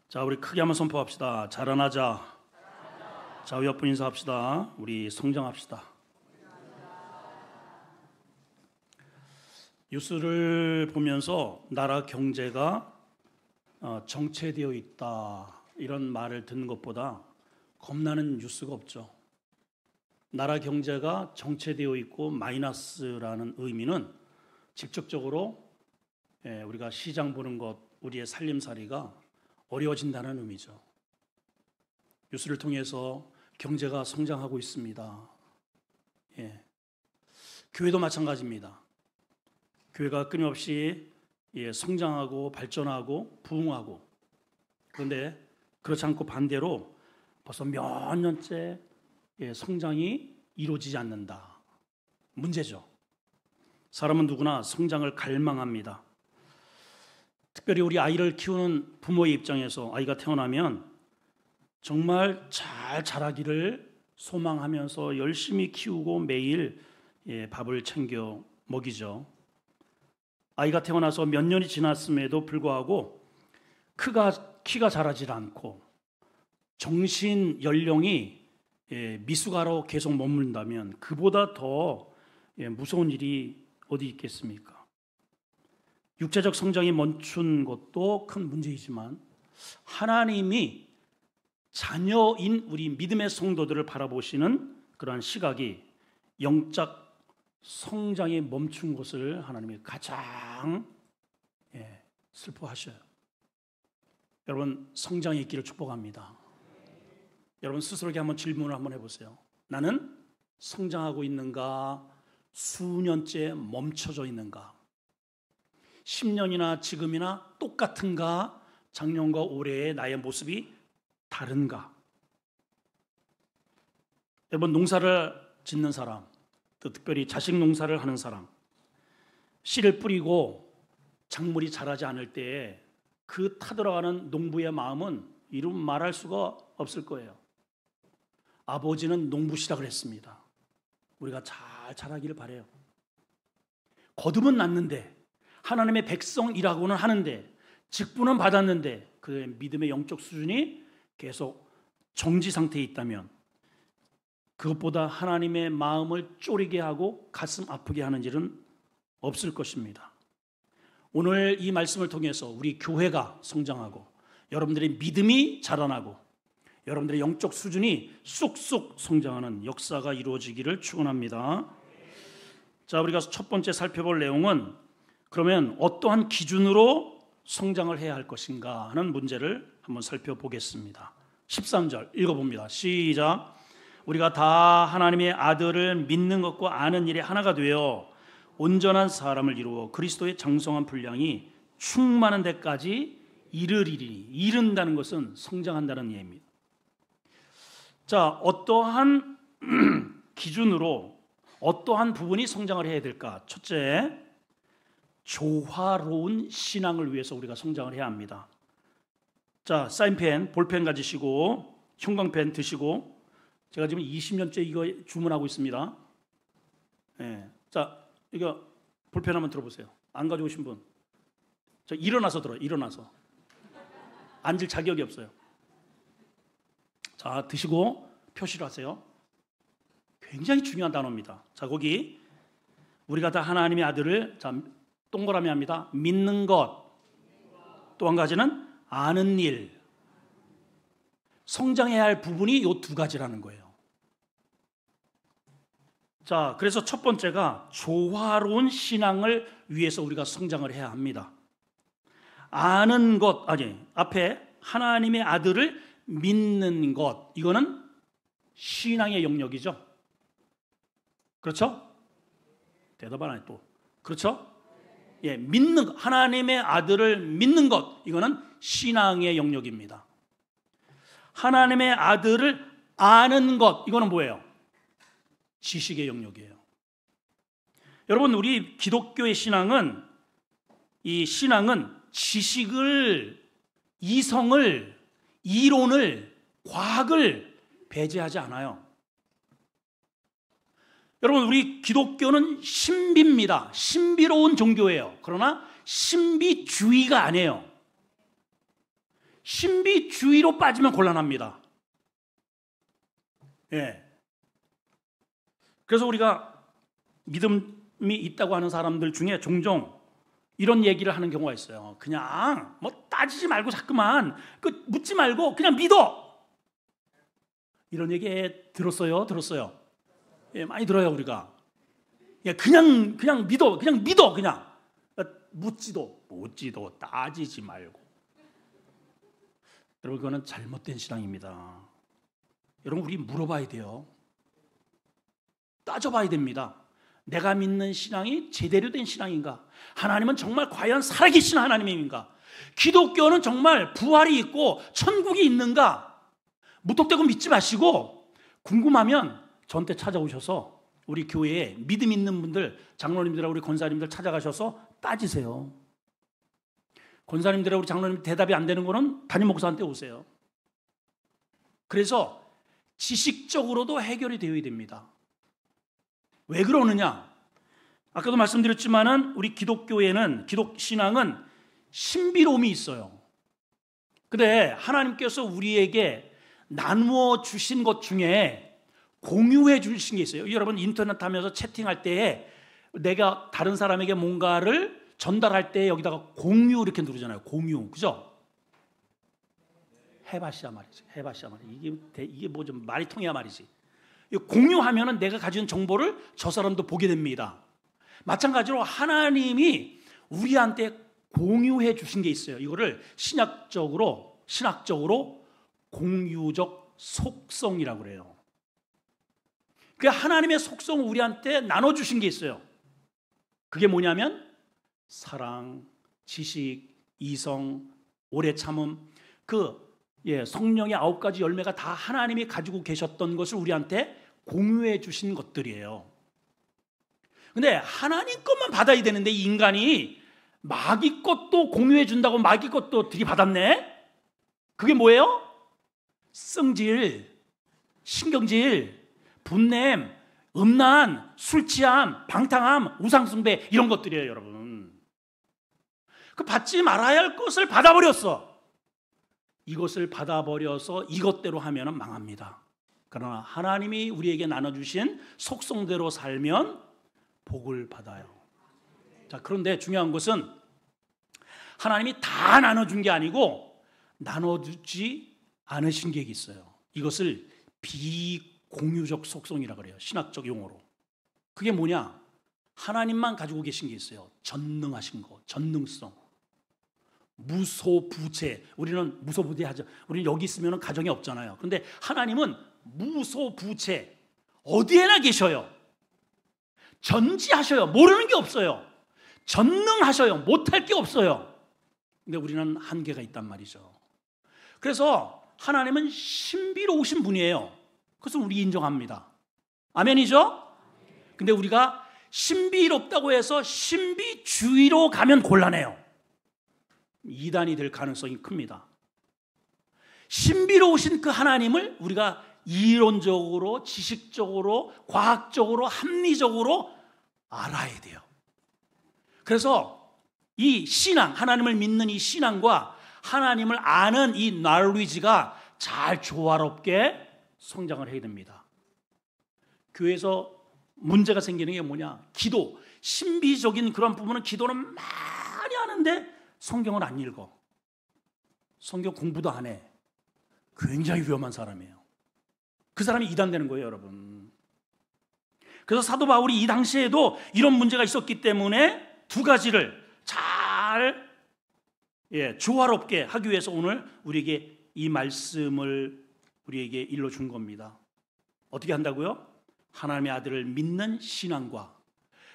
자, 우리 크게 한번 선포합시다. 자라나자. 자, 옆분 인사합시다. 우리 성장합시다. 뉴스를 보면서 나라 경제가 정체되어 있다 이런 말을 듣는 것보다 겁나는 뉴스가 없죠. 나라 경제가 정체되어 있고 마이너스라는 의미는 직접적으로 우리가 시장 보는 것, 우리의 살림살이가 어려워진다는 의미죠. 뉴스를 통해서 경제가 성장하고 있습니다. 교회도 마찬가지입니다. 교회가 끊임없이 성장하고 발전하고 부흥하고, 그런데 그렇지 않고 반대로 벌써 몇 년째 성장이 이루어지지 않는다. 문제죠. 사람은 누구나 성장을 갈망합니다. 특별히 우리 아이를 키우는 부모의 입장에서 아이가 태어나면 정말 잘 자라기를 소망하면서 열심히 키우고 매일 밥을 챙겨 먹이죠. 아이가 태어나서 몇 년이 지났음에도 불구하고 키가 자라질 않고 정신 연령이 미숙아로 계속 머문다면 그보다 더 무서운 일이 어디 있겠습니까? 육체적 성장이 멈춘 것도 큰 문제이지만 하나님이 자녀인 우리 믿음의 성도들을 바라보시는 그러한 시각이 영적 성장이 멈춘 것을 하나님이 가장 슬퍼하셔요. 여러분, 성장이 있기를 축복합니다. 여러분 스스로에게 한번 질문을 한번 해보세요. 나는 성장하고 있는가? 수년째 멈춰져 있는가? 10년이나 지금이나 똑같은가? 작년과 올해의 나의 모습이 다른가? 여러분, 농사를 짓는 사람, 또 특별히 자식 농사를 하는 사람, 씨를 뿌리고 작물이 자라지 않을 때에 그 타들어가는 농부의 마음은 이루 말할 수가 없을 거예요. 아버지는 농부시라 그랬습니다. 우리가 잘 자라기를 바라요. 거듭은 났는데, 하나님의 백성이라고는 하는데, 직분은 받았는데 그의 믿음의 영적 수준이 계속 정지 상태에 있다면 그것보다 하나님의 마음을 쪼리게 하고 가슴 아프게 하는 일은 없을 것입니다. 오늘 이 말씀을 통해서 우리 교회가 성장하고 여러분들의 믿음이 자라나고 여러분들의 영적 수준이 쑥쑥 성장하는 역사가 이루어지기를 축원합니다. 자, 우리가 첫 번째 살펴볼 내용은 그러면 어떠한 기준으로 성장을 해야 할 것인가 하는 문제를 한번 살펴보겠습니다. 13절 읽어봅니다. 시작. 우리가 다 하나님의 아들을 믿는 것과 아는 일에 하나가 되어 온전한 사람을 이루어 그리스도의 장성한 분량이 충만한 데까지 이르리니, 이른다는 것은 성장한다는 예입니다. 자, 어떠한 기준으로 어떠한 부분이 성장을 해야 될까? 첫째, 조화로운 신앙을 위해서 우리가 성장을 해야 합니다. 자, 사인펜, 볼펜 가지시고 형광펜 드시고, 제가 지금 20년째 이거 주문하고 있습니다. 자, 이거 볼펜 한번 들어보세요. 안 가져오신 분, 저 일어나서 들어요. 일어나서. 앉을 자격이 없어요. 자, 드시고 표시를 하세요. 굉장히 중요한 단어입니다. 자, 거기 우리가 다 하나님의 아들을, 자, 동그라미 합니다. 믿는 것. 또 한 가지는 아는 일. 성장해야 할 부분이 이 두 가지라는 거예요. 자, 그래서 첫 번째가 조화로운 신앙을 위해서 우리가 성장을 해야 합니다. 아는 것, 앞에 하나님의 아들을 믿는 것, 이거는 신앙의 영역이죠. 그렇죠? 대답 안 해요 또. 그렇죠? 믿는 것, 하나님의 아들을 믿는 것, 이거는 신앙의 영역입니다. 하나님의 아들을 아는 것, 이거는 뭐예요? 지식의 영역이에요. 여러분, 우리 기독교의 신앙은, 이 신앙은 지식을, 이성을, 이론을, 과학을 배제하지 않아요. 여러분, 우리 기독교는 신비입니다. 신비로운 종교예요. 그러나 신비주의가 아니에요. 신비주의로 빠지면 곤란합니다. 예. 그래서 우리가 믿음이 있다고 하는 사람들 중에 종종 이런 얘기를 하는 경우가 있어요. 그냥 뭐 따지지 말고 자꾸만 묻지 말고 그냥 믿어. 이런 얘기 들었어요? 예, 많이 들어요, 우리가. 예, 그냥 믿어. 그냥 묻지도 따지지 말고. 여러분, 그거는 잘못된 신앙입니다. 여러분, 우리 물어봐야 돼요. 따져봐야 됩니다. 내가 믿는 신앙이 제대로 된 신앙인가? 하나님은 정말 과연 살아계신 하나님인가? 기독교는 정말 부활이 있고 천국이 있는가? 무턱대고 믿지 마시고 궁금하면 저한테 찾아오셔서 우리 교회에 믿음 있는 분들, 장로님들하고 우리 권사님들 찾아가셔서 따지세요. 권사님들하고 우리 장로님 대답이 안 되는 거는 담임 목사한테 오세요. 그래서 지식적으로도 해결이 되어야 됩니다. 왜 그러느냐? 아까도 말씀드렸지만은 우리 기독교에는, 기독신앙은 신비로움이 있어요. 근데 하나님께서 우리에게 나누어 주신 것 중에 공유해 주신 게 있어요. 여러분 인터넷 하면서 채팅할 때에 내가 다른 사람에게 뭔가를 전달할 때 여기다가 공유 이렇게 누르잖아요. 공유. 그죠? 해봐시야 말이지. 이게 뭐 좀 말이 통해야 말이지. 공유하면은 내가 가진 정보를 저 사람도 보게 됩니다. 마찬가지로 하나님이 우리한테 공유해 주신 게 있어요. 이거를 신학적으로 공유적 속성이라고 그래요. 그 하나님의 속성을 우리한테 나눠주신 게 있어요. 그게 뭐냐면 사랑, 지식, 이성, 오래 참음, 성령의 9가지 열매가 다 하나님이 가지고 계셨던 것을 우리한테 공유해 주신 것들이에요. 근데 하나님 것만 받아야 되는데 이 인간이 마귀 것도 공유해 준다고 마귀 것도 들이받았네? 그게 뭐예요? 성질, 신경질, 분냄, 음란, 술취함, 방탕함, 우상숭배 이런 것들이에요, 여러분. 그 받지 말아야 할 것을 받아버렸어. 이것을 받아버려서 이것대로 하면 망합니다. 그러나 하나님이 우리에게 나눠주신 속성대로 살면 복을 받아요. 자, 그런데 중요한 것은 하나님이 다 나눠준 게 아니고 나눠주지 않으신 게 있어요. 이것을 비공유적 속성이라고 그래요. 신학적 용어로. 그게 뭐냐? 하나님만 가지고 계신 게 있어요. 전능하신 거, 전능성. 무소부재. 우리는 무소부재하죠. 우리는 여기 있으면 가정이 없잖아요. 그런데 하나님은 무소부재. 어디에나 계셔요. 전지하셔요. 모르는 게 없어요. 전능하셔요. 못할 게 없어요. 근데 우리는 한계가 있단 말이죠. 그래서 하나님은 신비로우신 분이에요. 그것을 우리 인정합니다. 아멘이죠? 근데 우리가 신비롭다고 해서 신비주의로 가면 곤란해요. 이단이 될 가능성이 큽니다. 신비로우신 그 하나님을 우리가 이론적으로, 지식적으로, 과학적으로, 합리적으로 알아야 돼요. 그래서 이 신앙, 하나님을 믿는 이 신앙과 하나님을 아는 이 knowledge가 잘 조화롭게 성장을 해야 됩니다. 교회에서 문제가 생기는 게 뭐냐? 기도, 신비적인 그런 부분은 기도는 많이 하는데 성경을 안 읽어. 성경 공부도 안 해. 굉장히 위험한 사람이에요. 그 사람이 이단되는 거예요, 여러분. 그래서 사도 바울이 이 당시에도 이런 문제가 있었기 때문에 두 가지를 잘 조화롭게 하기 위해서 오늘 우리에게 이 말씀을 우리에게 일러준 겁니다. 어떻게 한다고요? 하나님의 아들을 믿는 신앙과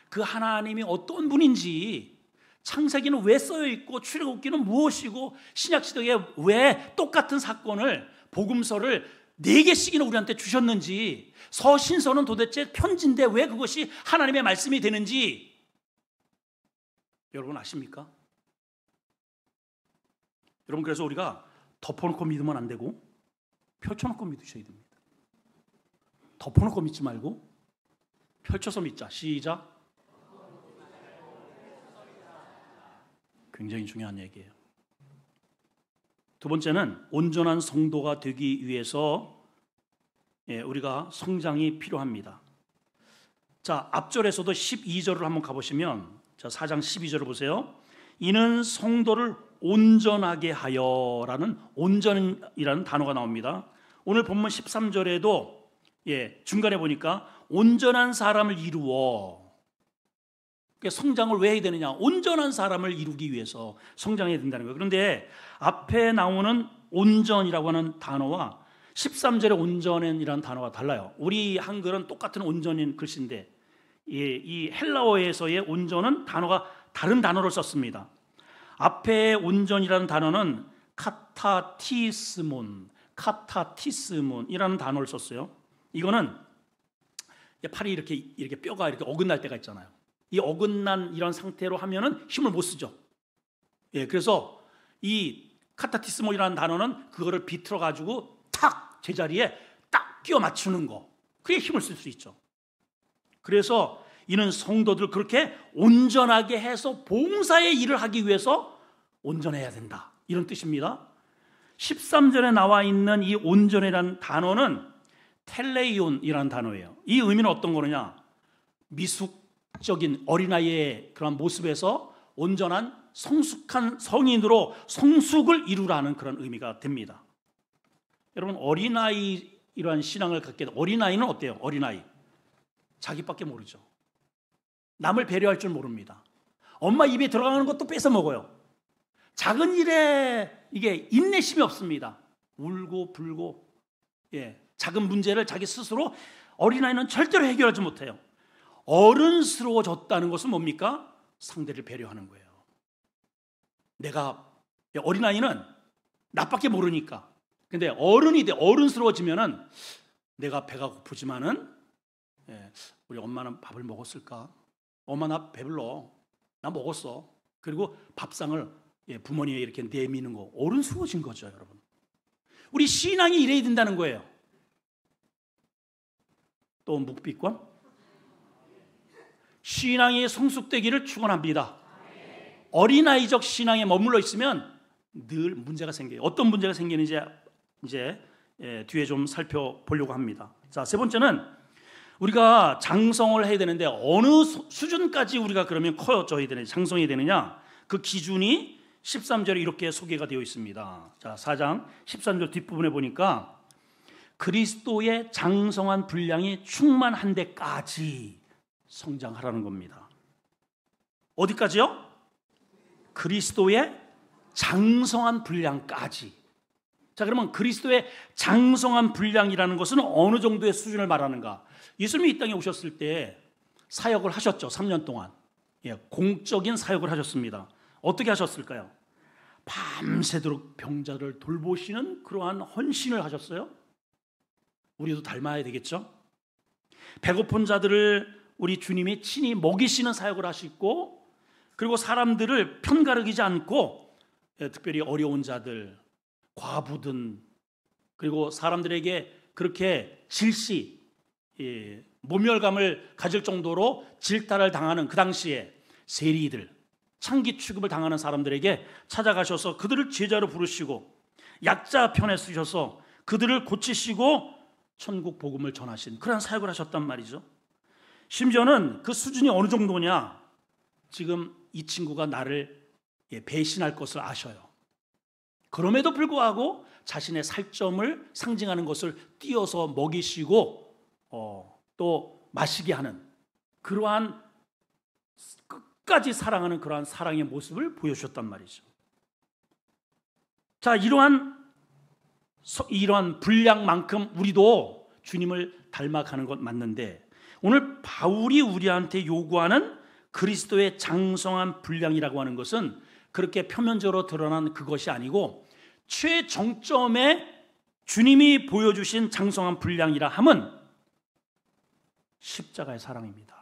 그 하나님이 어떤 분인지, 창세기는 왜 써여 있고 출애굽기는 무엇이고 신약시대에 왜 똑같은 사건을, 복음서를 4개씩이나 우리한테 주셨는지, 서신서는 도대체 편지인데 왜 그것이 하나님의 말씀이 되는지 여러분 아십니까? 여러분, 그래서 우리가 덮어놓고 믿으면 안 되고 펼쳐놓고 믿으셔야 됩니다. 덮어놓고 믿지 말고 펼쳐서 믿자. 시작. 굉장히 중요한 얘기예요. 두 번째는 온전한 성도가 되기 위해서 우리가 성장이 필요합니다. 자, 앞절에서도 12절을 한번 가보시면, 자, 4장 12절을 보세요. 이는 성도를 온전하게 하여라는 온전이라는 단어가 나옵니다. 오늘 본문 13절에도 중간에 보니까 온전한 사람을 이루어. 성장을 왜 해야 되느냐? 온전한 사람을 이루기 위해서 성장해야 된다는 거예요. 그런데 앞에 나오는 온전이라고 하는 단어와 13절의 온전이라는 단어가 달라요. 우리 한글은 똑같은 온전인 글씨인데 이 헬라어에서의 온전은 단어가 다른 단어를 썼습니다. 앞에 온전이라는 단어는 카타티스몬이라는 단어를 썼어요. 이거는 팔이 이렇게 뼈가 이렇게 어긋날 때가 있잖아요. 이 어긋난 이런 상태로 하면은 힘을 못 쓰죠. 그래서 이 카타티스몬이라는 단어는 그거를 비틀어 가지고 탁 제자리에 딱 끼워 맞추는 거. 그게 힘을 쓸 수 있죠. 그래서 이는 성도들 그렇게 온전하게 해서 봉사의 일을 하기 위해서 온전해야 된다. 이런 뜻입니다. 13절에 나와 있는 이 온전이라는 단어는 텔레이온이라는 단어예요. 이 의미는 어떤 거느냐? 미숙적인 어린아이의 그런 모습에서 온전한 성숙한 성인으로 성숙을 이루라는 그런 의미가 됩니다. 여러분, 어린아이 이러한 신앙을 갖게 돼. 어린아이는 어때요? 어린아이 자기밖에 모르죠. 남을 배려할 줄 모릅니다. 엄마 입에 들어가는 것도 뺏어 먹어요. 작은 일에 이게 인내심이 없습니다. 울고 불고, 작은 문제를 자기 스스로 어린아이는 절대로 해결하지 못해요. 어른스러워졌다는 것은 뭡니까? 상대를 배려하는 거예요. 어린아이는 나밖에 모르니까. 근데 어른이 돼, 어른스러워지면은 내가 배가 고프지만은 우리 엄마는 밥을 먹었을까? 엄마 나 배불러. 나 먹었어. 그리고 밥상을 부모님이 이렇게 내미는 거. 어른스러워진 거죠, 여러분. 우리 신앙이 이래야 된다는 거예요. 또 묵비권? 신앙이 성숙되기를 축원합니다. 어린아이적 신앙에 머물러 있으면 늘 문제가 생겨요. 어떤 문제가 생기는지 이제 뒤에 좀 살펴보려고 합니다. 자, 세 번째는 우리가 장성을 해야 되는데 어느 수준까지 우리가 그러면 커져야 되느냐, 장성해야 되느냐, 그 기준이 13절에 이렇게 소개가 되어 있습니다. 자, 4장 13절 뒷부분에 보니까 그리스도의 장성한 분량이 충만한 데까지 성장하라는 겁니다. 어디까지요? 그리스도의 장성한 분량까지. 자, 그러면 그리스도의 장성한 분량이라는 것은 어느 정도의 수준을 말하는가? 예수님이 이 땅에 오셨을 때 사역을 하셨죠. 3년 동안. 공적인 사역을 하셨습니다. 어떻게 하셨을까요? 밤새도록 병자를 돌보시는 그러한 헌신을 하셨어요. 우리도 닮아야 되겠죠? 배고픈 자들을 우리 주님이 친히 먹이시는 사역을 하시고, 그리고 사람들을 편가르기지 않고 특별히 어려운 자들, 과부든, 그리고 사람들에게 그렇게 질시, 모멸감을 가질 정도로 질타를 당하는 그 당시에 세리들, 창기 취급을 당하는 사람들에게 찾아가셔서 그들을 제자로 부르시고, 약자 편에 쓰셔서 그들을 고치시고 천국 복음을 전하신 그런 사역을 하셨단 말이죠. 심지어는 그 수준이 어느 정도냐? 지금 이 친구가 나를 배신할 것을 아셔요. 그럼에도 불구하고 자신의 살점을 상징하는 것을 띄어서 먹이시고 또 마시게 하는 그러한 끝까지 사랑하는 그러한 사랑의 모습을 보여주셨단 말이죠. 자, 이러한 분량만큼 우리도 주님을 닮아가는 것 맞는데, 오늘 바울이 우리한테 요구하는 그리스도의 장성한 분량이라고 하는 것은 그렇게 표면적으로 드러난 그것이 아니고 최정점에 주님이 보여주신 장성한 분량이라 함은 십자가의 사랑입니다.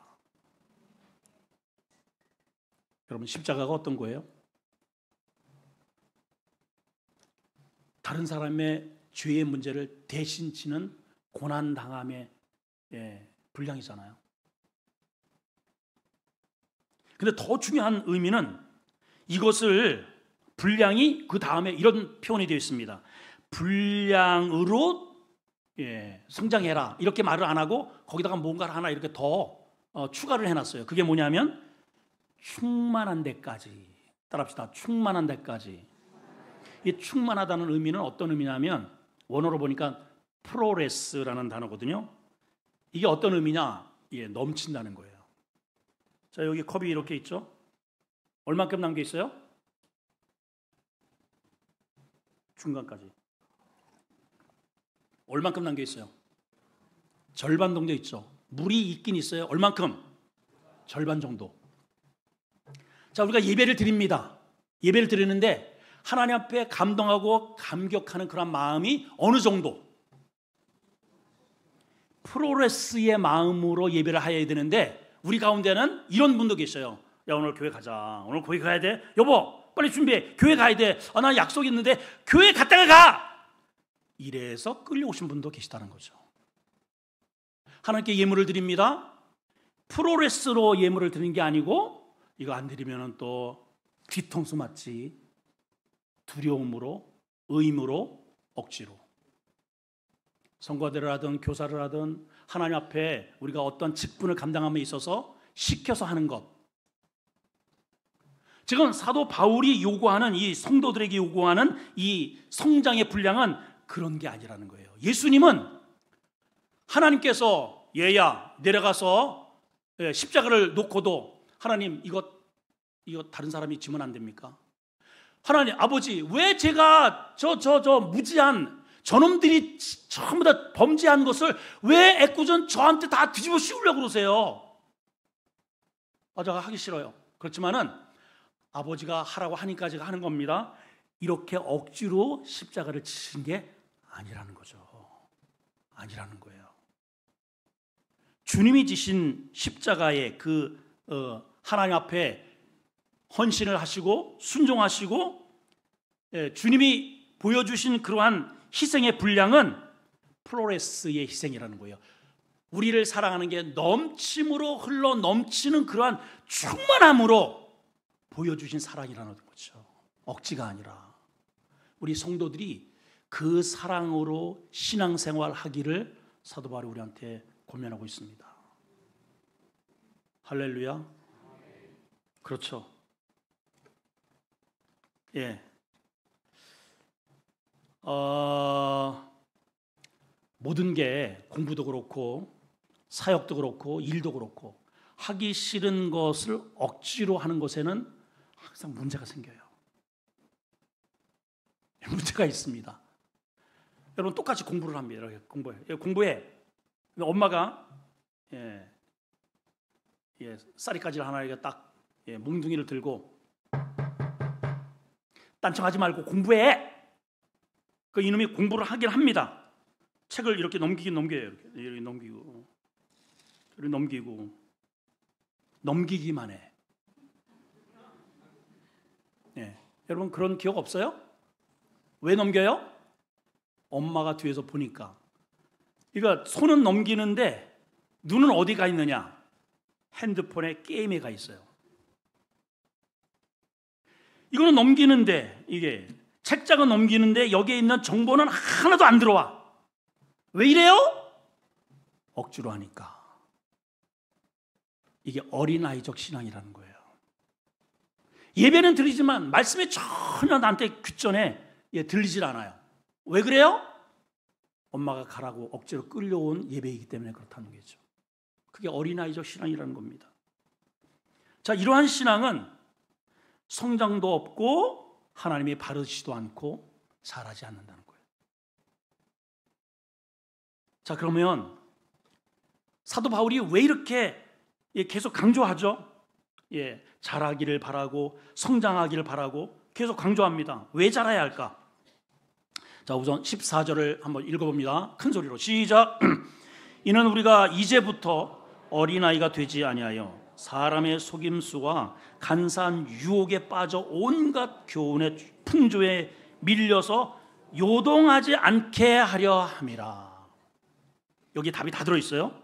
여러분, 십자가가 어떤 거예요? 다른 사람의 죄의 문제를 대신 지는 고난당함의 분량이잖아요. 근데 더 중요한 의미는 이것을 분량이 그 다음에 이런 표현이 되어 있습니다. 분량으로 성장해라 이렇게 말을 안 하고 거기다가 뭔가를 하나 이렇게 더 추가를 해놨어요. 그게 뭐냐면 충만한 데까지. 따라합시다. 충만한 데까지. 이 충만하다는 의미는 어떤 의미냐면 원어로 보니까 프로레스라는 단어거든요. 이게 어떤 의미냐? 넘친다는 거예요. 자, 여기 컵이 이렇게 있죠? 얼만큼 남겨 있어요? 중간까지. 얼만큼 남겨 있어요? 절반 정도 있죠. 물이 있긴 있어요. 얼만큼? 절반 정도. 자, 우리가 예배를 드립니다. 예배를 드리는데 하나님 앞에 감동하고 감격하는 그런 마음이 어느 정도? 프로레스의 마음으로 예배를 해야 되는데 우리 가운데는 이런 분도 계셔요. 야, 오늘 교회 가자. 오늘 거기 가야 돼. 여보, 빨리 준비해. 교회 가야 돼. 나 약속 있는데 교회 갔다가 가. 이래서 끌려오신 분도 계시다는 거죠. 하나님께 예물을 드립니다. 프로레스로 예물을 드리는 게 아니고 이거 안 드리면 또 뒤통수 맞지. 두려움으로, 의무로, 억지로. 선거대를 하든 교사를 하든 하나님 앞에 우리가 어떤 직분을 감당함에 있어서 시켜서 하는 것. 지금 사도 바울이 요구하는 이 성도들에게 요구하는 이 성장의 분량은 그런 게 아니라는 거예요. 예수님은 하나님께서 얘야 내려가서 십자가를 놓고도 하나님 이거 다른 사람이 지면 안 됩니까? 하나님 아버지 왜 제가 저 무지한 저놈들이 전부 다 범죄한 것을 왜 애꿎은 저한테 다 뒤집어 씌우려고 그러세요? 제가 하기 싫어요. 그렇지만은 아버지가 하라고 하니까 제가 하는 겁니다. 이렇게 억지로 십자가를 치신 게 아니라는 거죠. 아니라는 거예요. 주님이 지신 십자가의 하나님 앞에 헌신을 하시고 순종하시고 주님이 보여주신 그러한 희생의 분량은 프로레스의 희생이라는 거예요. 우리를 사랑하는 게 넘침으로 흘러 넘치는 그러한 충만함으로 보여주신 사랑이라는 거죠. 억지가 아니라 우리 성도들이 그 사랑으로 신앙생활 하기를 사도 바울이 우리한테 권면하고 있습니다. 할렐루야. 그렇죠. 모든 게 공부도 그렇고 사역도 그렇고 일도 그렇고 하기 싫은 것을 억지로 하는 것에는 항상 문제가 생겨요. 문제가 있습니다. 여러분 똑같이 공부를 합니다. 공부해. 엄마가 쌀이까지를 하나 이렇게 딱 뭉둥이를 들고 딴청하지 말고 공부해. 그 이놈이 공부를 하긴 합니다. 책을 이렇게 넘겨요. 이렇게 넘기고 넘기기만 해. 여러분 그런 기억 없어요? 왜 넘겨요? 엄마가 뒤에서 보니까. 그러니까 손은 넘기는데 눈은 어디 가 있느냐? 핸드폰에 게임에 가 있어요. 이거는 넘기는데 이게 책장은 넘기는데 여기에 있는 정보는 하나도 안 들어와. 왜 이래요? 억지로 하니까. 이게 어린아이적 신앙이라는 거예요. 예배는 드리지만 말씀이 전혀 나한테 귀전에 들리질 않아요. 왜 그래요? 엄마가 가라고 억지로 끌려온 예배이기 때문에 그렇다는 거죠. 그게 어린아이적 신앙이라는 겁니다. 자, 이러한 신앙은 성장도 없고 하나님이 바르시도 않고 잘하지 않는다는 거예요. 자, 그러면 사도 바울이 왜 이렇게 계속 강조하죠? 잘하기를 바라고 성장하기를 바라고 계속 강조합니다. 왜 잘해야 할까? 자, 우선 14절을 한번 읽어봅니다. 큰 소리로 시작. 이는 우리가 이제부터 어린아이가 되지 아니하여 사람의 속임수와 간사한 유혹에 빠져 온갖 교훈의 풍조에 밀려서 요동하지 않게 하려 함이라. 여기 답이 다 들어있어요.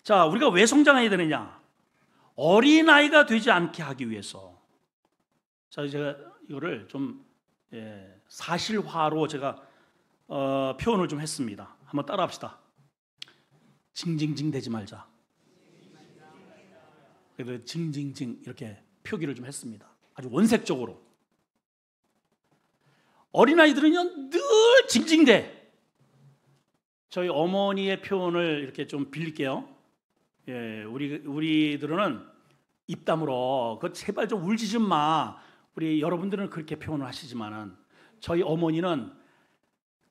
자, 우리가 왜 성장해야 되느냐? 어린아이가 되지 않게 하기 위해서. 자, 제가 이거를 좀 사실화로 제가 표현을 좀 했습니다. 한번 따라합시다. 징징징 대지 말자. 그래서 징징징 이렇게 표기를 좀 했습니다. 아주 원색적으로. 어린아이들은요 늘 징징대. 저희 어머니의 표현을 이렇게 좀 빌릴게요. 우리들은 입 다물어. 그 제발 좀 울지 좀 마. 우리 여러분들은 그렇게 표현을 하시지만은 저희 어머니는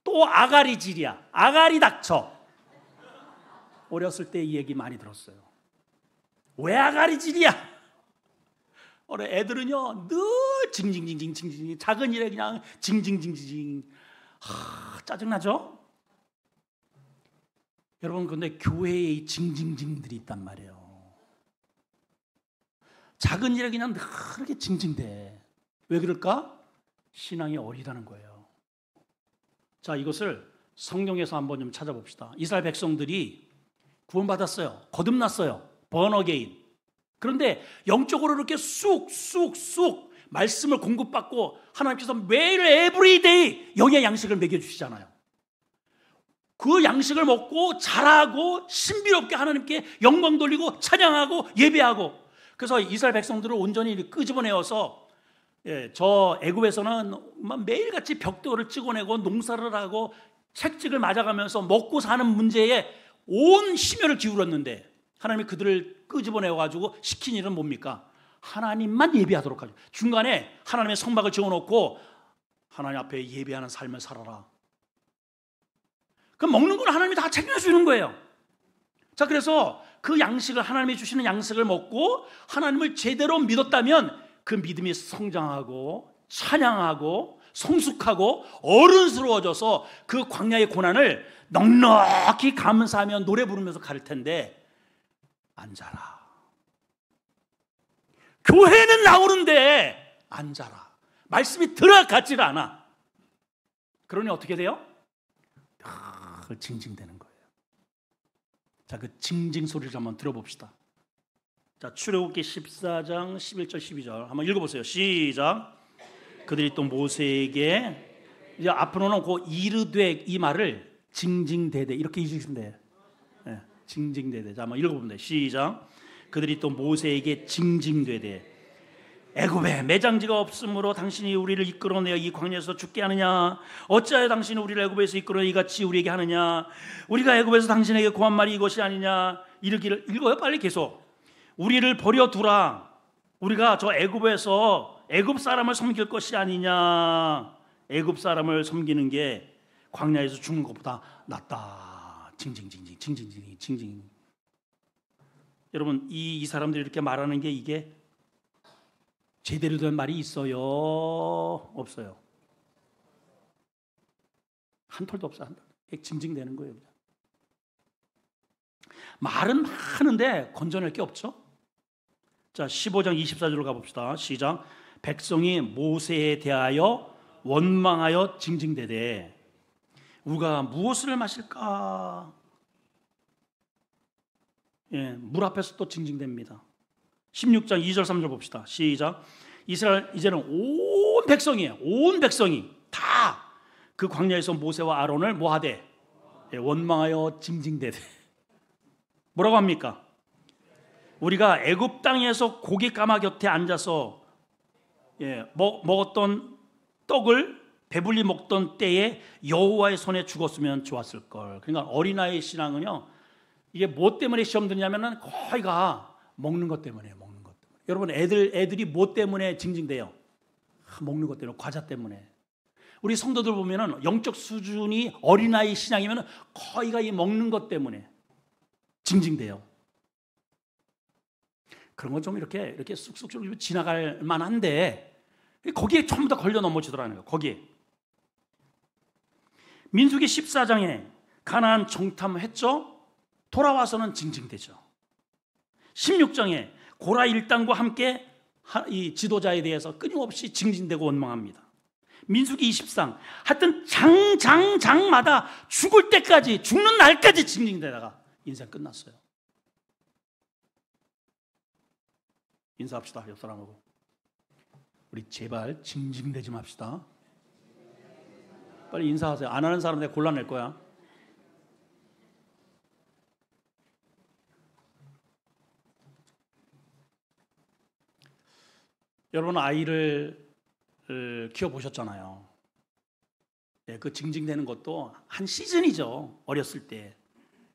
또 아가리질이야. 아가리 닥쳐. 어렸을 때 이 얘기 많이 들었어요. 왜 아가리질이야? 애들은요 늘 징징징징 작은 일에 그냥 징징징징. 짜증나죠? 여러분, 근데 교회에 이 징징징들이 있단 말이에요. 작은 일에 그냥 그렇게 징징대. 왜 그럴까? 신앙이 어리다는 거예요. 자, 이것을 성경에서 한번 좀 찾아봅시다. 이스라엘 백성들이 구원받았어요. 거듭났어요. 번어게인. 그런데 영적으로 이렇게 쑥쑥쑥 말씀을 공급받고 하나님께서 매일 에브리데이 영의 양식을 먹여주시잖아요. 그 양식을 먹고 자라고 신비롭게 하나님께 영광 돌리고 찬양하고 예배하고. 그래서 이스라엘 백성들을 온전히 끄집어내어서 저 애굽에서는 매일같이 벽돌을 찍어내고 농사를 하고 채찍을 맞아가면서 먹고 사는 문제에 온 심혈을 기울였는데 하나님이 그들을 끄집어내가지고 시킨 일은 뭡니까? 하나님만 예배하도록 하죠. 중간에 하나님의 성막을 지어놓고 하나님 앞에 예배하는 삶을 살아라. 그럼 먹는 건 하나님이 다 책임져주는 거예요. 자, 그래서 그 양식을, 하나님이 주시는 양식을 먹고 하나님을 제대로 믿었다면 그 믿음이 성장하고 찬양하고 성숙하고 어른스러워져서 그 광야의 고난을 넉넉히 감사하며 노래 부르면서 갈 텐데 안 자라. 교회는 나오는데 안 자라. 말씀이 들어가지가 않아. 그러니 어떻게 돼요? 징징대는 거예요. 자, 그 징징 소리를 한번 들어봅시다. 자, 출애굽기 14장 11절 12절 한번 읽어보세요. 시작. 그들이 또 모세에게, 이제 앞으로는 그 이르되 이 말을 징징대대 이렇게 읽으시면 돼요. 징징대대. 자, 한번 읽어보면 돼요. 시작. 그들이 또 모세에게 징징대대 애굽에 매장지가 없으므로 당신이 우리를 이끌어내어 이 광야에서 죽게 하느냐? 어찌하여 당신이 우리를 애굽에서 이끌어 이같이 우리에게 하느냐? 우리가 애굽에서 당신에게 고한 말이 이것이 아니냐? 이르기를. 읽어요 빨리 계속. 우리를 버려두라. 우리가 저 애굽에서 애굽 사람을 섬길 것이 아니냐? 애굽 사람을 섬기는 게 광야에서 죽는 것보다 낫다. 징징징징 징징징 징징. 여러분, 이 사람들이 이렇게 말하는 게 이게 제대로 된 말이 있어요? 없어요? 한 톨도 없어. 한 톨. 징징대는 거예요. 그냥. 말은 많은데 건져낼 게 없죠? 자, 15장 24절로 가봅시다. 시작. 백성이 모세에 대하여 원망하여 징징대되 우리가 무엇을 마실까? 물 앞에서 또 징징댑니다. 16장 2절 3절 봅시다. 시작. 이스라엘 이제는 온 백성이에요. 온 백성이 다 그 광야에서 모세와 아론을 뭐하되 원망하여 징징대되. 뭐라고 합니까? 우리가 애굽 땅에서 고기 가마 곁에 앉아서 먹었던 떡을 배불리 먹던 때에 여호와의 손에 죽었으면 좋았을 걸. 그러니까 어린아이 신앙은요, 이게 뭐 때문에 시험 드냐면은 거의가 먹는 것 때문에. 여러분, 애들이 뭐 때문에 징징대요? 먹는 것 때문에, 과자 때문에. 우리 성도들 보면은 영적 수준이 어린아이 신앙이면은 거의가 이 먹는 것 때문에 징징대요. 그런 건 좀 이렇게 쑥쑥 지나갈 만한데 거기에 전부 다 걸려 넘어지더라는 거예요. 거기에. 민수기 14장에 가나안 정탐했죠? 돌아와서는 징징대죠. 16장에 고라 일당과 함께 이 지도자에 대해서 끊임없이 징징대고 원망합니다. 민수기 20장 하여튼 장마다 죽을 때까지, 죽는 날까지 징징대다가 인생 끝났어요. 인사합시다. 옆 사람하고. 우리 제발 징징대지 맙시다. 빨리 인사하세요. 안 하는 사람 내가 골라낼 거야. 여러분 아이를 키워보셨잖아요. 네, 그 징징대는 것도 한 시즌이죠. 어렸을 때.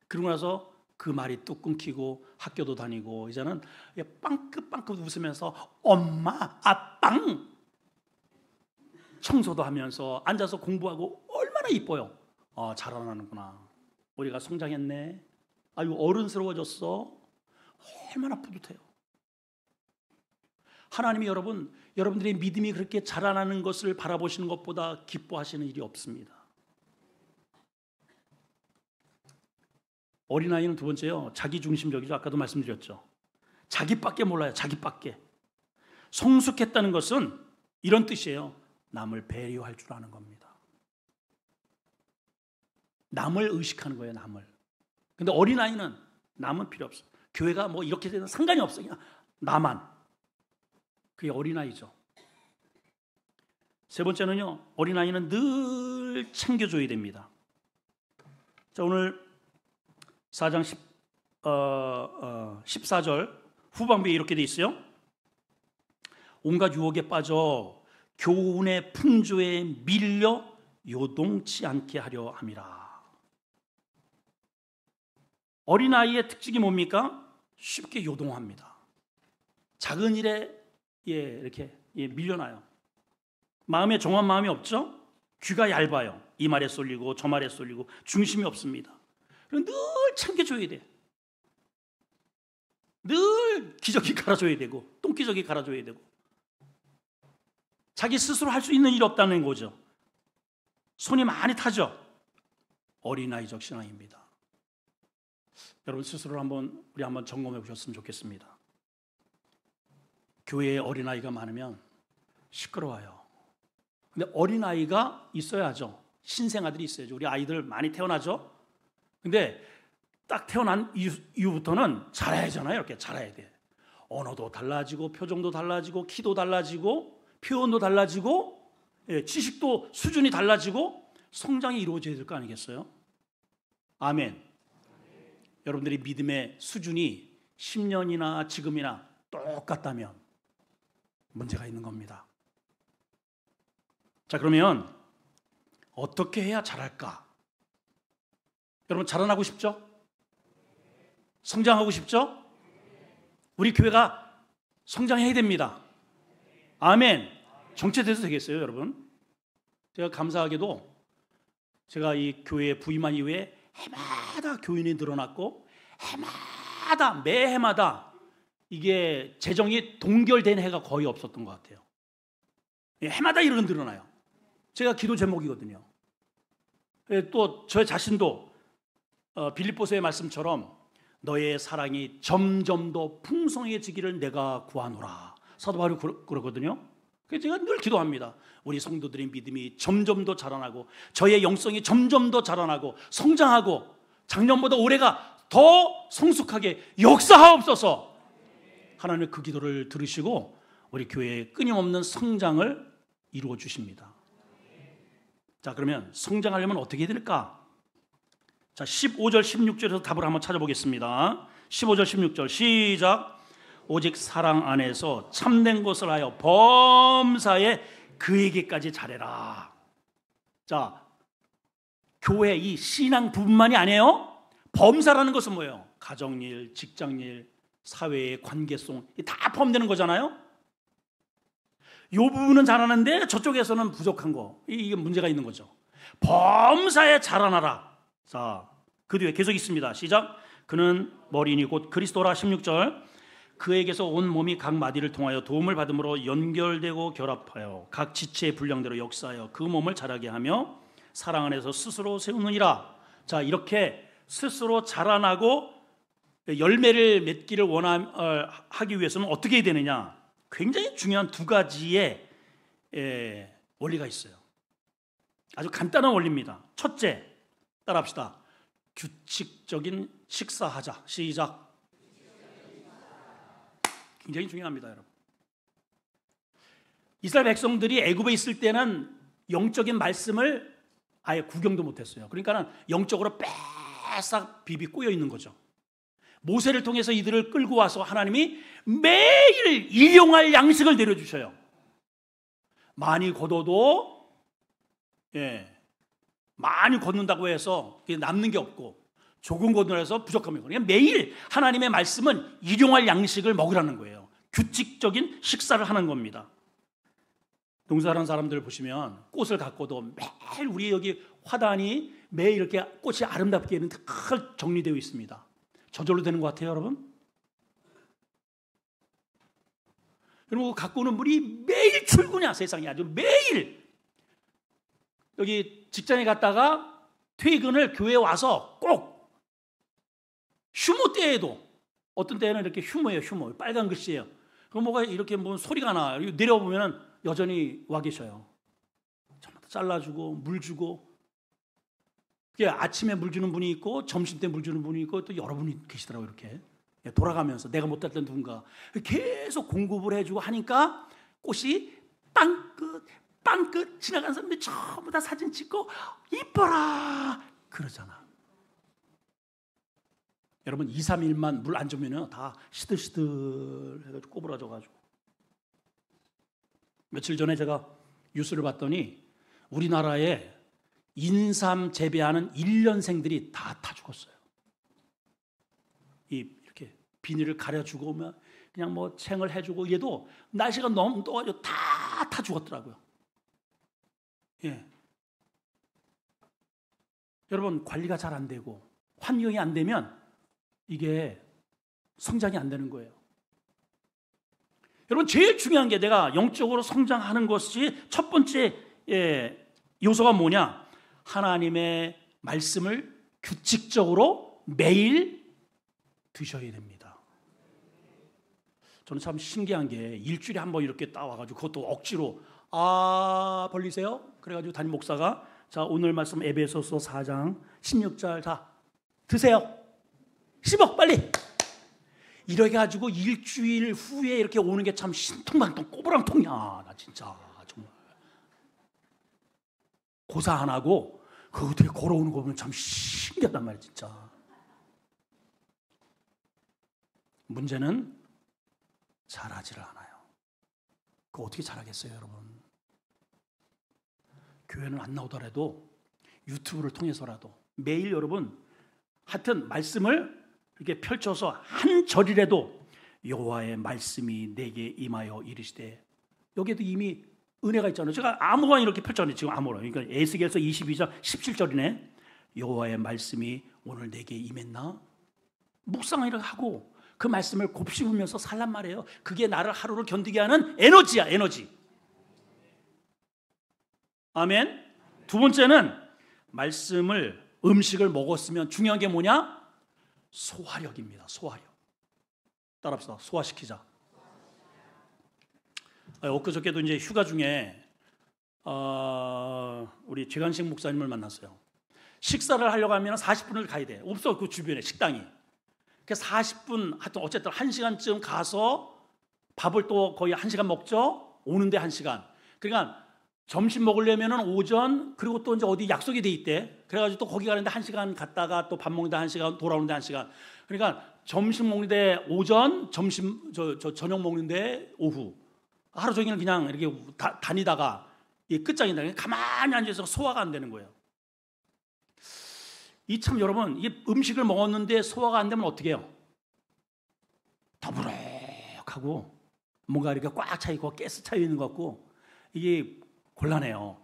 그러고 나서 그 말이 뚝 끊기고 학교도 다니고 이제는 빵긋빵긋 웃으면서 엄마, 아빵 청소도 하면서 앉아서 공부하고 얼마나 이뻐요. 자라나는구나. 우리가 성장했네. 아유 어른스러워졌어. 얼마나 뿌듯해요. 하나님이 여러분들의 믿음이 그렇게 자라나는 것을 바라보시는 것보다 기뻐하시는 일이 없습니다. 어린아이는 두 번째요, 자기중심적이죠. 아까도 말씀드렸죠. 자기밖에 몰라요. 자기밖에. 성숙했다는 것은 이런 뜻이에요. 남을 배려할 줄 아는 겁니다. 남을 의식하는 거예요. 남을. 근데 어린아이는 남은 필요 없어요. 교회가 뭐 이렇게 되는 상관이 없어요. 그냥 나만. 그게 어린아이죠. 세 번째는요, 어린아이는 늘 챙겨줘야 됩니다. 자, 오늘 4장 14절 후반부에 이렇게 돼 있어요. 온갖 유혹에 빠져 교훈의 풍조에 밀려 요동치 않게 하려 함이라. 어린아이의 특징이 뭡니까? 쉽게 요동합니다. 작은 일에 이렇게 밀려나요. 마음에 정한 마음이 없죠? 귀가 얇아요. 이 말에 쏠리고 저 말에 쏠리고 중심이 없습니다. 늘 챙겨줘야 돼. 늘 기저귀 갈아줘야 되고 똥기저귀 갈아줘야 되고 자기 스스로 할 수 있는 일이 없다는 거죠. 손이 많이 타죠. 어린아이적 신앙입니다. 여러분 스스로 우리 한번 점검해 보셨으면 좋겠습니다. 교회에 어린아이가 많으면 시끄러워요. 근데 어린아이가 있어야죠. 신생아들이 있어야죠. 우리 아이들 많이 태어나죠. 근데 딱 태어난 이후부터는 자라야 하잖아요. 이렇게 자라야 돼. 언어도 달라지고 표정도 달라지고 키도 달라지고 표현도 달라지고 지식도 수준이 달라지고 성장이 이루어져야 될 거 아니겠어요? 아멘. 여러분들이 믿음의 수준이 10년이나 지금이나 똑같다면 문제가 있는 겁니다. 자, 그러면 어떻게 해야 자랄까? 여러분 자라나고 싶죠? 성장하고 싶죠? 우리 교회가 성장해야 됩니다. 아멘. 정체돼서 되겠어요, 여러분? 제가 감사하게도 제가 이 교회에 부임한 이후에 해마다 교인이 늘어났고 매 해마다 이게 재정이 동결된 해가 거의 없었던 것 같아요. 해마다 이런 늘어나요. 제가 기도 제목이거든요. 또 저 자신도 빌립보서의 말씀처럼 너의 사랑이 점점 더 풍성해지기를 내가 구하노라. 사도 바울이 그러거든요. 그래서 제가 늘 기도합니다. 우리 성도들의 믿음이 점점 더 자라나고 저의 영성이 점점 더 자라나고 성장하고 작년보다 올해가 더 성숙하게 역사하옵소서. 하나님 그 기도를 들으시고 우리 교회의 끊임없는 성장을 이루어 주십니다. 자, 그러면 성장하려면 어떻게 해야 될까? 자, 15절 16절에서 답을 한번 찾아보겠습니다. 15절 16절 시작. 오직 사랑 안에서 참된 것을 하여 범사에 그에게까지 잘해라. 자, 교회 이 신앙 부분만이 아니에요. 범사라는 것은 뭐예요? 가정일, 직장일, 사회의 관계성 다 포함되는 거잖아요. 이 부분은 잘하는데 저쪽에서는 부족한 거, 이게 문제가 있는 거죠. 범사에 자라나라. 자, 그 뒤에 계속 있습니다. 시작. 그는 머리니 곧 그리스도라. 16절 그에게서 온 몸이 각 마디를 통하여 도움을 받음으로 연결되고 결합하여 각 지체의 분량대로 역사하여 그 몸을 자라게 하며 사랑 안에서 스스로 세우느니라. 자, 이렇게 스스로 자라나고 열매를 맺기를 하기 위해서는 어떻게 해야 되느냐? 굉장히 중요한 두 가지의 원리가 있어요. 아주 간단한 원리입니다. 첫째, 따라합시다. 규칙적인 식사하자. 시작. 굉장히 중요합니다, 여러분. 이스라엘 백성들이 애굽에 있을 때는 영적인 말씀을 아예 구경도 못했어요. 그러니까는 영적으로 빼싹 비비 꼬여 있는 거죠. 모세를 통해서 이들을 끌고 와서 하나님이 매일 일용할 양식을 내려주셔요. 많이 걷어도 많이 걷는다고 해서 남는 게 없고 조금 걷는다고 부족함이 그러니까 매일 하나님의 말씀은 일용할 양식을 먹으라는 거예요. 규칙적인 식사를 하는 겁니다. 농사하는 사람들 보시면 꽃을 갖고도 매일 우리 여기 화단이 매일 이렇게 꽃이 아름답게 늘 정리되어 있습니다. 저절로 되는 것 같아요, 여러분? 여러분 갖고 오는 분이 매일 출근이야. 세상에 아주 매일. 여기 직장에 갔다가 퇴근을 교회에 와서 꼭 휴무 때에도 어떤 때는 이렇게 휴무예요. 휴무 빨간 글씨예요. 그럼 뭐가 이렇게 뭐 소리가 나. 내려보면 여전히 와 계셔요. 저마다 잘라주고 물 주고. 아침에 물 주는 분이 있고 점심 때 물 주는 분이 있고 또 여러분이 계시더라고요. 이렇게 돌아가면서 내가 못했던 누군가 계속 공급을 해주고 하니까 꽃이 빵끝 지나가는 사람들이 전부 다 사진 찍고 이뻐라 그러잖아. 여러분 2, 3일만 물 안 주면 다 시들시들 해가지고 꼬부라져가지고. 며칠 전에 제가 뉴스를 봤더니 우리나라에 인삼 재배하는 1년생들이 다 죽었어요. 이렇게 비닐을 가려주고 그냥 뭐 챙을 해주고 얘도 날씨가 너무 더워가지고 다 죽었더라고요. 여러분 관리가 잘 안 되고 환경이 안 되면 이게 성장이 안 되는 거예요. 여러분 제일 중요한 게 내가 영적으로 성장하는 것이 첫 번째 요소가 뭐냐? 하나님의 말씀을 규칙적으로 매일 드셔야 됩니다. 저는 참 신기한 게 일주일에 한 번 이렇게 따와가지고 그것도 억지로 벌리세요. 그래가지고 담임 목사가 자 오늘 말씀 에베소서 4장 16절 자 드세요. 씹어 빨리. 이렇게 가지고 일주일 후에 이렇게 오는 게 참 신통방통 꼬부랑통이야. 나 진짜 정말 고사 안 하고 그 어떻게 걸어오는 거 보면 참 신기하단 말이야 진짜. 문제는 잘하지를 않아요. 그거 어떻게 잘하겠어요 여러분? 교회는 안 나오더라도 유튜브를 통해서라도 매일 여러분 하여튼 말씀을 이렇게 펼쳐서 한 절이라도 여호와의 말씀이 내게 임하여 이르시되. 여기에도 이미 은혜가 있잖아요. 제가 아무거나 이렇게 펼쳤네 지금 아무거나. 그러니까 에스겔서 22장 17절이네. 여호와의 말씀이 오늘 내게 임했나? 묵상을 이렇게 하고 그 말씀을 곱씹으면서 살란 말이에요. 그게 나를 하루를 견디게 하는 에너지야 에너지. 아멘. 두 번째는 말씀을 음식을 먹었으면 중요한 게 뭐냐? 소화력입니다. 소화력. 따라합시다. 소화시키자. 엊그저께도 이제 휴가 중에 우리 최관식 목사님을 만났어요. 식사를 하려고 하면 40분을 가야 돼. 없어 그 주변에 식당이. 그래서 40분 하여튼 어쨌든 1시간쯤 가서 밥을 또 거의 1시간 먹죠. 오는데 1시간. 그러니까 점심 먹으려면 오전 그리고 또 이제 어디 약속이 돼 있대. 그래가지고 또 거기 가는데 1시간 갔다가 또 밥 먹는데 1시간 돌아오는데 1시간. 그러니까 점심 먹는데 오전, 점심 저녁 먹는데 오후. 하루 종일 그냥 이렇게 다니다가 끝장이다. 가만히 앉아서 소화가 안 되는 거예요. 이 참 여러분 이게 음식을 먹었는데 소화가 안 되면 어떻게 해요? 더부룩하고 뭔가 이렇게 꽉 차 있고 가스 차 있는 것 같고 이게 곤란해요.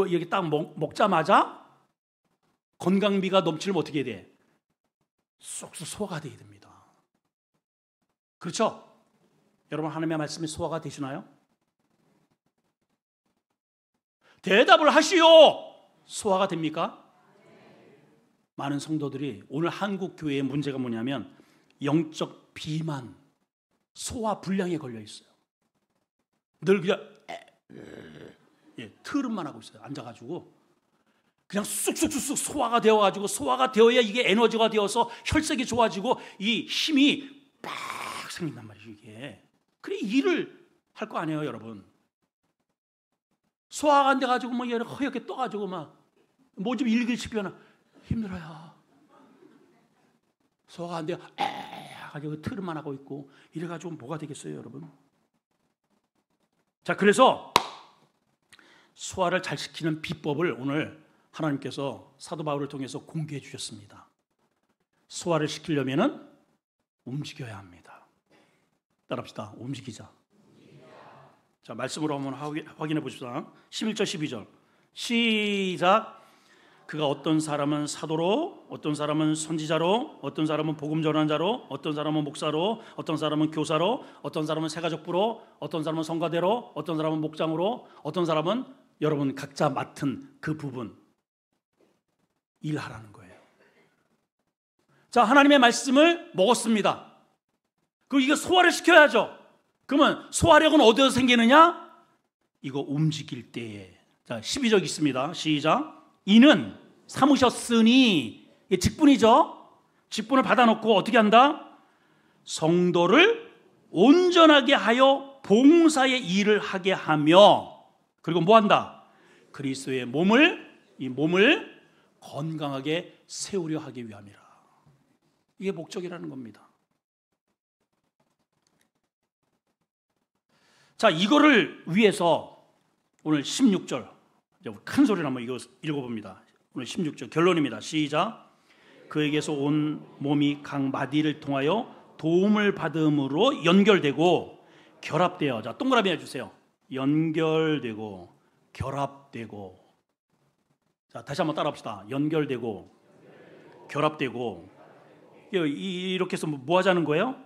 이렇게 딱 먹자마자 건강미가 넘치면 어떻게 해야 돼? 쏙쏙 소화가 돼야 됩니다. 그렇죠? 여러분 하나님의 말씀이 소화가 되시나요? 대답을 하시오. 소화가 됩니까? 많은 성도들이 오늘 한국 교회의 문제가 뭐냐면 영적 비만, 소화 불량에 걸려 있어요. 늘 그냥 트름만 하고 있어요. 앉아가지고 그냥 쑥쑥쑥쑥 소화가 되어가지고 소화가 되어야 이게 에너지가 되어서 혈색이 좋아지고 이 힘이 빡 생긴단 말이죠. 이게 그래 일을 할 거 아니에요, 여러분. 소화가 안 돼가지고 뭐 허옇게 떠가지고 막 뭐 좀 일기시키면 힘들어요. 소화가 안 돼요. 가지고 트름만 하고 있고 이래가지고 뭐가 되겠어요, 여러분? 자, 그래서 소화를 잘 시키는 비법을 오늘 하나님께서 사도 바울을 통해서 공개해 주셨습니다. 소화를 시키려면은 움직여야 합니다. 따라합시다. 움직이자. 자, 말씀으로 한번 확인해 보십시다. 11절 12절 시작. 그가 어떤 사람은 사도로, 어떤 사람은 선지자로, 어떤 사람은 복음 전하는 자로, 어떤 사람은 목사로, 어떤 사람은 교사로, 어떤 사람은 새가족부로, 어떤 사람은 성가대로, 어떤 사람은 목장으로, 어떤 사람은 여러분 각자 맡은 그 부분 일하라는 거예요. 자, 하나님의 말씀을 먹었습니다. 그리고 이거 소화를 시켜야죠. 그러면 소화력은 어디서 생기느냐? 이거 움직일 때에. 자, 12절 있습니다. 시작. 이는 삼으셨으니, 이게 직분이죠. 직분을 받아놓고 어떻게 한다? 성도를 온전하게 하여 봉사의 일을 하게 하며, 그리고 뭐 한다? 그리스도의 이 몸을 건강하게 세우려 하기 위함이라. 이게 목적이라는 겁니다. 자, 이거를 위해서 오늘 16절 큰 소리로 한번 읽어봅니다. 오늘 16절 결론입니다. 시작. 그에게서 온 몸이 각 마디를 통하여 도움을 받음으로 연결되고 결합되어. 자, 동그라미 해주세요. 연결되고 결합되고. 자, 다시 한번 따라합시다. 연결되고 결합되고. 이렇게 해서 뭐 하자는 거예요?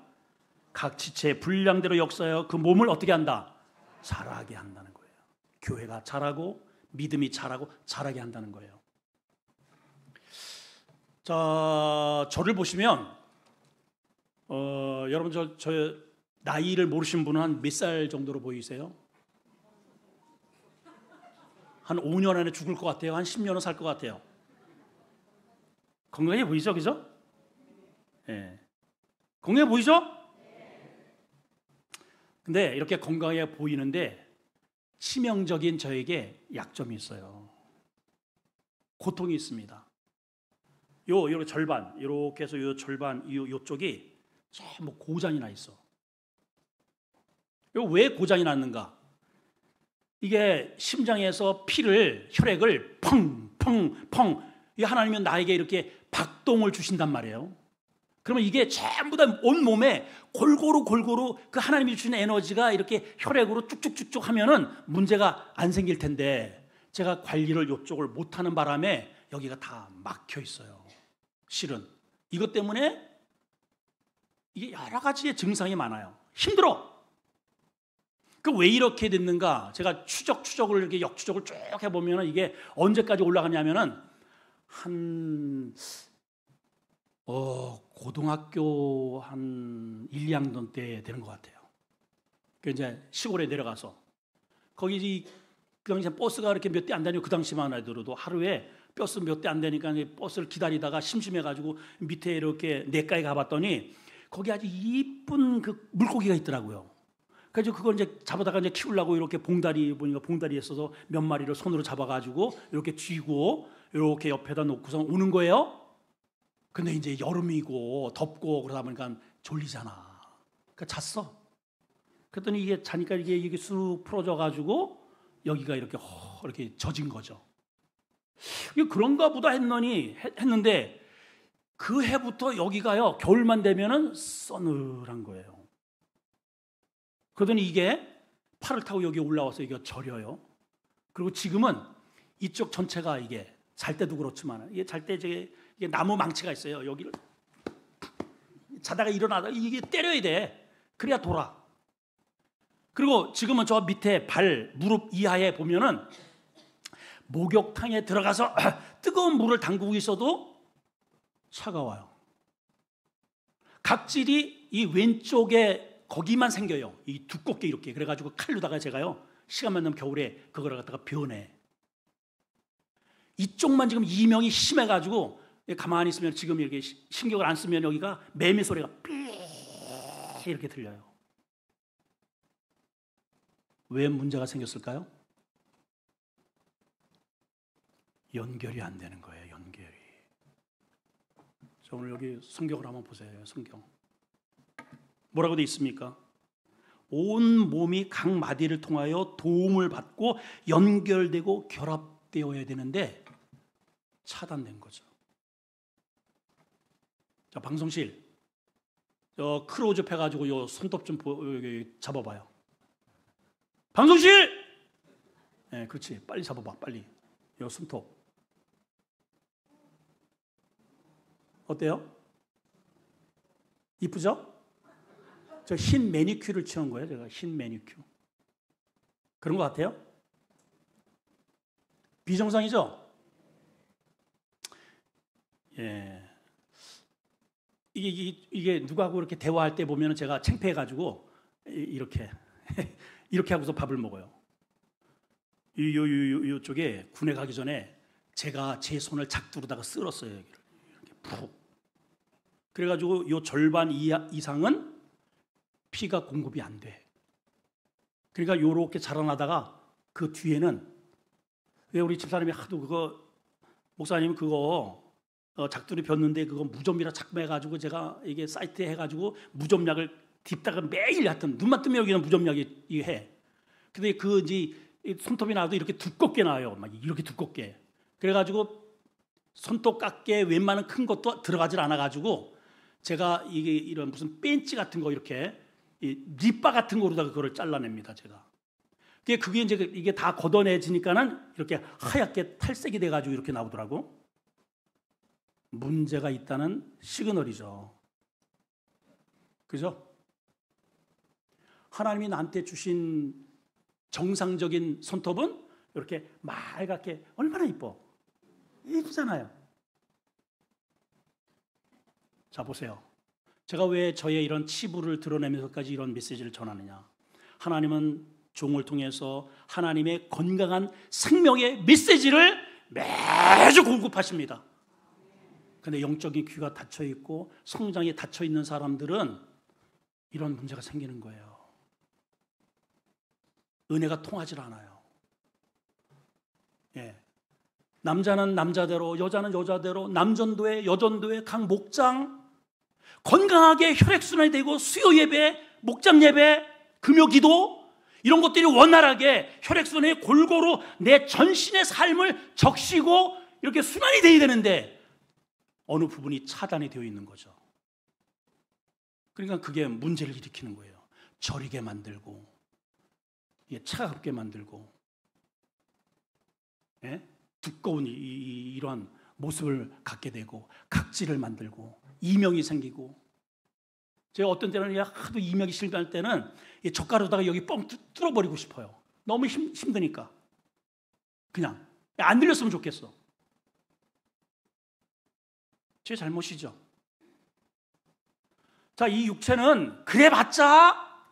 각 지체의 분량대로 역사하여 그 몸을 어떻게 한다? 자라게 한다는 거예요. 교회가 자라고 믿음이 자라고 자라게 한다는 거예요. 자, 저를 보시면 여러분 저 나이를 모르시는 분은 한 몇 살 정도로 보이세요? 한 5년 안에 죽을 것 같아요? 한 10년은 살 것 같아요? 건강해 보이죠? 그죠? 예. 건강해 보이죠? 근데 이렇게 건강해 보이는데 치명적인 저에게 약점이 있어요. 고통이 있습니다. 요 절반, 이렇게 해서 요 절반, 요쪽이 전부 고장이 나 있어. 왜 고장이 났는가? 이게 심장에서 혈액을 펑펑펑, 이 하나님은 나에게 이렇게 박동을 주신단 말이에요. 그러면 이게 전부 다 온 몸에 골고루 그 하나님이 주시는 에너지가 이렇게 혈액으로 쭉쭉쭉쭉 하면은 문제가 안 생길 텐데, 제가 관리를 이쪽을 못하는 바람에 여기가 다 막혀 있어요. 실은 이것 때문에 이게 여러 가지의 증상이 많아요. 힘들어. 그 왜 이렇게 됐는가? 제가 추적을 이렇게 역추적을 쭉 해보면은 이게 언제까지 올라가냐면은 고등학교 한 1, 2학년 때 되는 것 같아요. 그 이제 시골에 내려가서 거기 그 당시에 버스가 이렇게 몇 대 안 다니고, 그 당시만 하더라도 하루에 버스 몇 대 안 되니까 버스를 기다리다가 심심해가지고 밑에 이렇게 냇가에 가봤더니 거기 아주 이쁜 그 물고기가 있더라고요. 그래서 그걸 이제 잡아다가 이제 키우려고 이렇게 봉다리 보니까 봉다리에 있어서 몇 마리를 손으로 잡아가지고 이렇게 쥐고 이렇게 옆에다 놓고서 오는 거예요. 근데 이제 여름이고 덥고 그러다 보니까 졸리잖아. 그러니까 잤어. 그랬더니 이게 자니까 이게 쑥 풀어져가지고 여기가 이렇게 젖은 거죠. 이게 그런가 보다 했는데 그 해부터 여기가요, 겨울만 되면은 서늘한 거예요. 그러더니 이게 팔을 타고 여기 올라와서 이게 저려요. 그리고 지금은 이쪽 전체가 이게 잘 때도 그렇지만 이게 잘 때 이게 나무 망치가 있어요. 여기를 자다가 일어나다 이게 때려야 돼. 그래야 돌아. 그리고 지금은 저 밑에 무릎 이하에 보면은 목욕탕에 들어가서 뜨거운 물을 담그고 있어도 차가워요. 각질이 이 왼쪽에 거기만 생겨요. 이 두껍게 이렇게. 그래가지고 칼로다가 제가요, 시간만 나면 겨울에 그걸 갖다가 변해. 이쪽만 지금 이명이 심해가지고 가만히 있으면 지금 이렇게 신경을 안 쓰면 여기가 매미 소리가 삐 이렇게 들려요. 왜 문제가 생겼을까요? 연결이 안 되는 거예요. 연결이. 자, 오늘 여기 성경을 한번 보세요. 성경 뭐라고 돼 있습니까? 온 몸이 각 마디를 통하여 도움을 받고 연결되고 결합되어야 되는데 차단된 거죠. 자, 방송실 크로즈업 해가지고 요 손톱 좀 잡아봐요. 방송실! 네, 그렇지. 빨리 잡아봐. 빨리. 요 손톱. 어때요? 이쁘죠? 저 흰 매니큐어를 치운 거예요. 제가 흰 매니큐어. 그런 것 같아요? 비정상이죠? 예. 이게 누구하고 이렇게 대화할 때 보면 제가 창피해가지고 이렇게 이렇게 하고서 밥을 먹어요. 이쪽에 군에 가기 전에 제가 제 손을 작두르다가 쓸었어요. 여기를 이렇게 푹. 그래가지고 요 절반 이상은 피가 공급이 안 돼. 그러니까 요렇게 자라나다가 그 뒤에는 왜 우리 집사람이 하도 그거 목사님 그거 작두리 폈는데 그거 무좀이라 자꾸 해가지고 제가 이게 사이트에 해가지고 무좀약을 딥다가 매일 하여튼 눈만 뜨면 여기는 무좀약이 해. 근데 그 이제 손톱이 나도 이렇게 두껍게 나와요. 막 이렇게 두껍게. 그래가지고 손톱 깎게 웬만한 큰 것도 들어가질 않아가지고 제가 이게 이런 무슨 벤치 같은 거 이렇게 립바 같은 거로다가 그거를 잘라냅니다. 제가. 그게 이제 이게 다 걷어내지니까는 이렇게 하얗게 탈색이 돼가지고 이렇게 나오더라고. 문제가 있다는 시그널이죠. 그죠? 하나님이 나한테 주신 정상적인 손톱은 이렇게 맑게 얼마나 이뻐. 이쁘잖아요. 자, 보세요. 제가 왜 저의 이런 치부를 드러내면서까지 이런 메시지를 전하느냐. 하나님은 종을 통해서 하나님의 건강한 생명의 메시지를 매주 공급하십니다. 근데 영적인 귀가 닫혀 있고 성장이 닫혀 있는 사람들은 이런 문제가 생기는 거예요. 은혜가 통하질 않아요. 예. 남자는 남자대로, 여자는 여자대로, 남전도회, 여전도회, 각 목장 건강하게 혈액순환이 되고 수요 예배, 목장 예배, 금요 기도 이런 것들이 원활하게 혈액순환이 골고루 내 전신의 삶을 적시고 이렇게 순환이 되어야 되는데 어느 부분이 차단이 되어 있는 거죠. 그러니까 그게 문제를 일으키는 거예요. 저리게 만들고 차갑게 만들고 예? 두꺼운 이러한 모습을 갖게 되고 각질을 만들고 이명이 생기고 제가 어떤 때는 하도 이명이 심할 때는 젓가락으로다가 여기 뻥 뚫어버리고 싶어요. 너무 힘드니까 그냥 안 들렸으면 좋겠어. 제 잘못이죠. 자, 이 육체는 그래봤자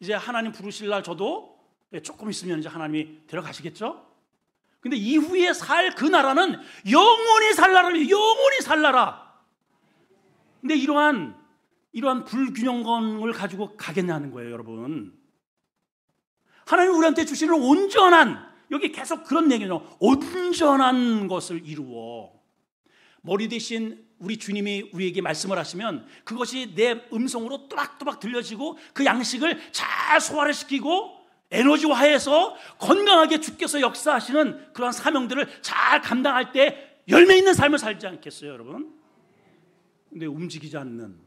이제 하나님 부르실 날 저도 조금 있으면 이제 하나님이 데려가시겠죠? 근데 이후에 살 그 나라는 영원히 살 나라를 영원히 살 나라. 근데 이러한 불균형감을 가지고 가겠냐는 거예요, 여러분. 하나님 우리한테 주시는 온전한, 여기 계속 그런 얘기죠. 온전한 것을 이루어. 머리 대신 우리 주님이 우리에게 말씀을 하시면 그것이 내 음성으로 또박또박 들려지고 그 양식을 잘 소화를 시키고 에너지화해서 건강하게 주께서 역사하시는 그러한 사명들을 잘 감당할 때 열매 있는 삶을 살지 않겠어요, 여러분? 근데 움직이지 않는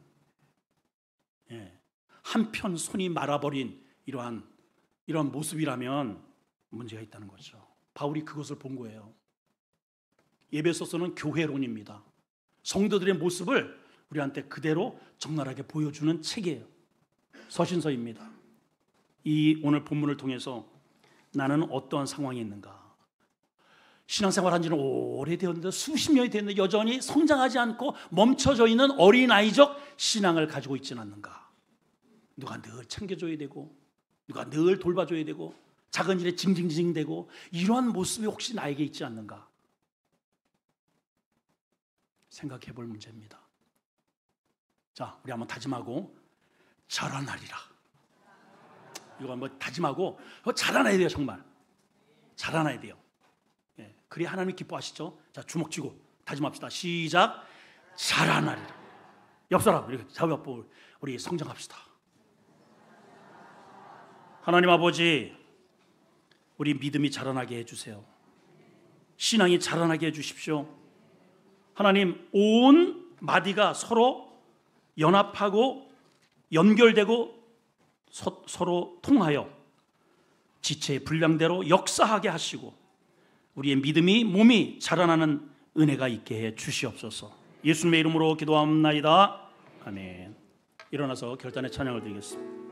한편 손이 말아버린 이러한 모습이라면 문제가 있다는 거죠. 바울이 그것을 본 거예요. 에베소서는 교회론입니다. 성도들의 모습을 우리한테 그대로 적나라하게 보여주는 책이에요. 서신서입니다. 이 오늘 본문을 통해서 나는 어떠한 상황에 있는가? 신앙생활한 지는 오래되었는데 수십 년이 됐는데 여전히 성장하지 않고 멈춰져 있는 어린아이적 신앙을 가지고 있지는 않는가? 누가 늘 챙겨줘야 되고 누가 늘 돌봐줘야 되고 작은 일에 징징징대고 이러한 모습이 혹시 나에게 있지 않는가? 생각해 볼 문제입니다. 자, 우리 한번 다짐하고 자라나리라. 이거 한번 다짐하고 자라나야 돼요. 정말 자라나야 돼요. 그래 하나님 기뻐하시죠? 자, 주먹 쥐고 다짐합시다. 시작. 자라나리라. 옆 사람 이렇게 잡고 우리 성장합시다. 하나님 아버지, 우리 믿음이 자라나게 해주세요. 신앙이 자라나게 해주십시오. 하나님, 온 마디가 서로 연합하고 연결되고 서로 통하여 지체의 분량대로 역사하게 하시고 우리의 믿음이 몸이 자라나는 은혜가 있게 해 주시옵소서. 예수님의 이름으로 기도합나이다. 아멘. 일어나서 결단의 찬양을 드리겠습니다.